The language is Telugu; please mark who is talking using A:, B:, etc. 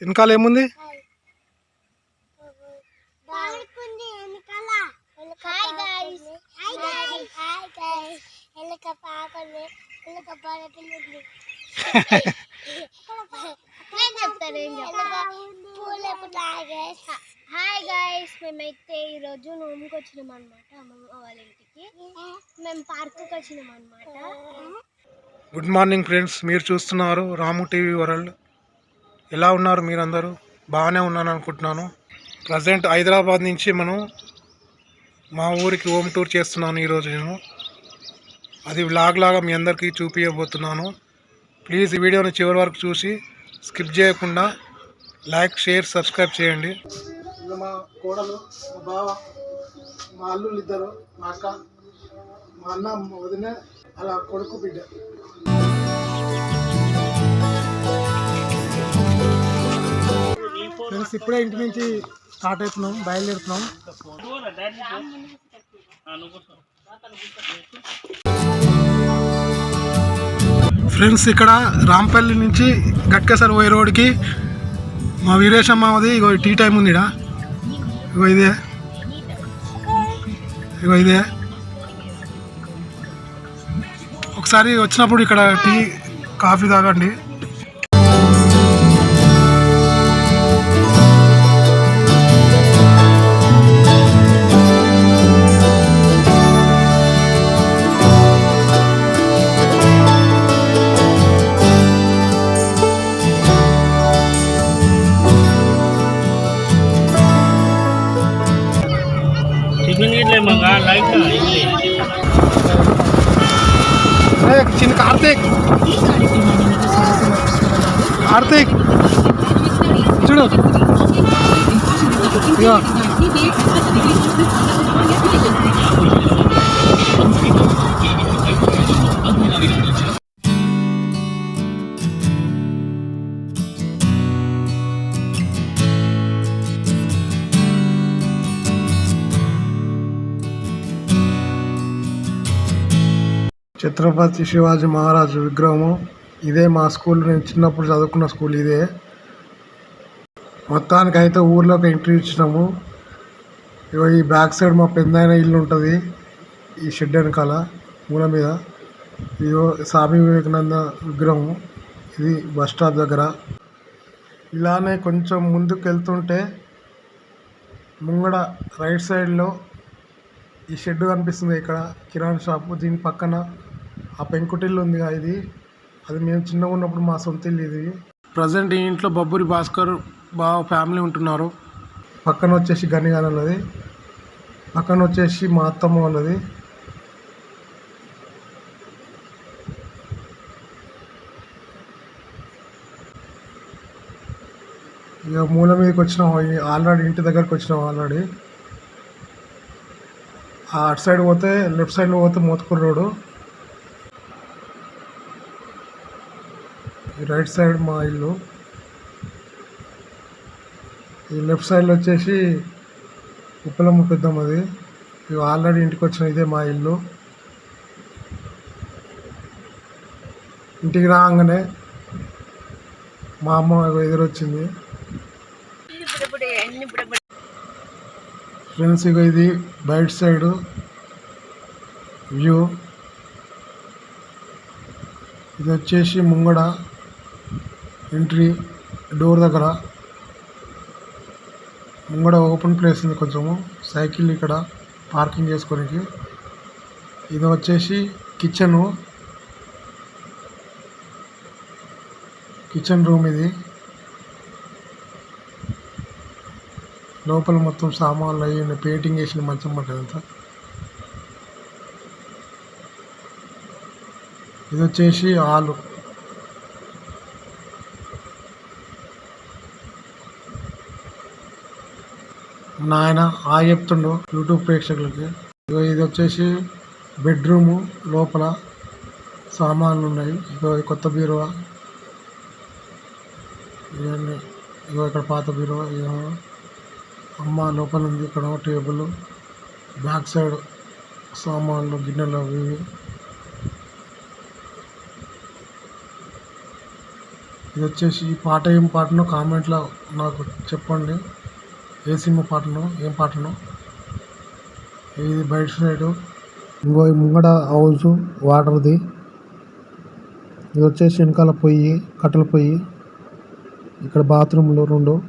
A: వెనకాల ఏముంది?
B: హాయ్ గైస్, మేమైతే ఈరోజు రూమ్కి వచ్చినాం అనమాట. అమ్మమ్మ వాళ్ళ ఇంటికి మేము పార్క్కి వచ్చినాం అనమాట.
A: గుడ్ మార్నింగ్ ఫ్రెండ్స్, మీరు చూస్తున్నారు రాము టీవీ వరల్డ్. ఎలా ఉన్నారు మీరందరూ? బాగానే ఉన్నాను అనుకుంటున్నాను. ప్రజెంట్ హైదరాబాద్ నుంచి మనం మా ఊరికి హోమ్ టూర్ చేస్తున్నాను ఈరోజు. నేను అది వ్లాగ్ లాగా మీ అందరికీ చూపించబోతున్నాను. ప్లీజ్ ఈ వీడియోని చివరి వరకు చూసి స్కిప్ చేయకుండా లైక్, షేర్, సబ్స్క్రైబ్ చేయండి. మా కోడలు, మా బావ, మా అల్లుళ్ళు ఇద్దరు, మా అక్క, మా అన్న, మా వదిన, అలా కొడుకు బిడ్డ. ఫ్రెండ్స్, ఇప్పుడే ఇంటి నుంచి స్టార్ట్ అవుతున్నాం, బయలుదేరుతున్నాం. ఫ్రెండ్స్, ఇక్కడ రాంపల్లి నుంచి గట్కేసర్ పోయే రోడ్కి మా వీరేశమ్మది ఇగో టీ టైం ఉంది. ఇగో ఇదే, ఇగో ఇదే. ఒకసారి వచ్చినప్పుడు ఇక్కడ టీ, కాఫీ తాగండి. చిన్న కార్తీక్, కార్తీక్ చూడు. ఛత్రపతి శివాజీ మహారాజు విగ్రహము. ఇదే మా స్కూల్, నేను చిన్నప్పుడు చదువుకున్న స్కూల్ ఇదే. మొత్తానికి అయితే ఊర్లోకి ఎంట్రీ ఇచ్చినాము. ఇగో ఈ బ్యాక్ సైడ్ మా పెద్దయిన ఇల్లు ఉంటుంది, ఈ షెడ్ వెనకాల మూల మీద. ఇగో స్వామి వివేకానంద విగ్రహం. ఇది బస్ స్టాప్ దగ్గర. ఇలానే కొంచెం ముందుకు వెళ్తుంటే ముంగడ రైట్ సైడ్లో ఈ షెడ్ కనిపిస్తుంది. ఇక్కడ కిరాణా షాపు. దీని పక్కన ఆ పెంకుటిల్లు ఉంది, ఇది అది మేము చిన్నగా ఉన్నప్పుడు మా సొంత ఇల్లు ఇది. ప్రజెంట్ ఈ ఇంట్లో బబ్బూరి భాస్కర్ బాగా ఫ్యామిలీ ఉంటున్నారు. పక్కన వచ్చేసి గనిగాన్ ఉన్నది, పక్కన వచ్చేసి మా అత్తమ్మ ఉన్నది. ఇక మూల మీదకి వచ్చినాం, ఆల్రెడీ ఇంటి దగ్గరకు వచ్చినాం ఆల్రెడీ. అటు సైడ్ పోతే, లెఫ్ట్ సైడ్లో పోతే మోత్కూరు రోడ్డు, రైట్ సైడ్ మా ఇల్లు. ఈ లెఫ్ట్ సైడ్లో వచ్చేసి ఉప్పలమ్మ పెద్దమ్మది. ఇవి ఆల్రెడీ ఇంటికి వచ్చిన, ఇదే మా ఇల్లు. ఇంటికి రాగానే మా అమ్మ ఎదురొచ్చింది. ఫ్రెండ్స్, ఇక ఇది బయట సైడు వ్యూ. ఇది వచ్చేసి ముంగడ ఎంట్రీ డోర్ దగ్గర. ముంగడ ఓపెన్ ప్లేస్ ఉంది, కొంచెము సైకిల్ ఇక్కడ పార్కింగ్ చేసుకోనికి. ఇది వచ్చేసి కిచెన్ రూమ్. ఇది లోపల మొత్తం సామాన్లు అయ్యి పెయింటింగ్ వేసిన మంచం పట్టేది అంతా. ఇది వచ్చేసి హాలు. నాయన చెప్తుండు యూట్యూబ్ ప్రేక్షకులకి. ఇది వచ్చేసి బెడ్రూము. లోపల సామాన్లు ఉన్నాయి. ఇగో కొత్త బీరువా, ఇవన్నీ. ఇగో ఇక్కడ పాత బీరువా. అమ్మ లోపల ఉంది. ఇక్కడ టేబుల్, బ్యాక్ సైడ్ సామాన్లు, గిన్నెలు అవి. ఇది వచ్చేసి ఈ పాట ఏం పాటనో కామెంట్లో నాకు చెప్పండి. ఏ సినిమా పాటనో ఏం పాటనో. ఇది బయట సైడు. ఇంకో ముంగడ హౌస్ వాటర్ది. ఇది వచ్చేసి వెనకాల పొయ్యి, కట్టెల పొయ్యి. ఇక్కడ బాత్రూమ్లు 2.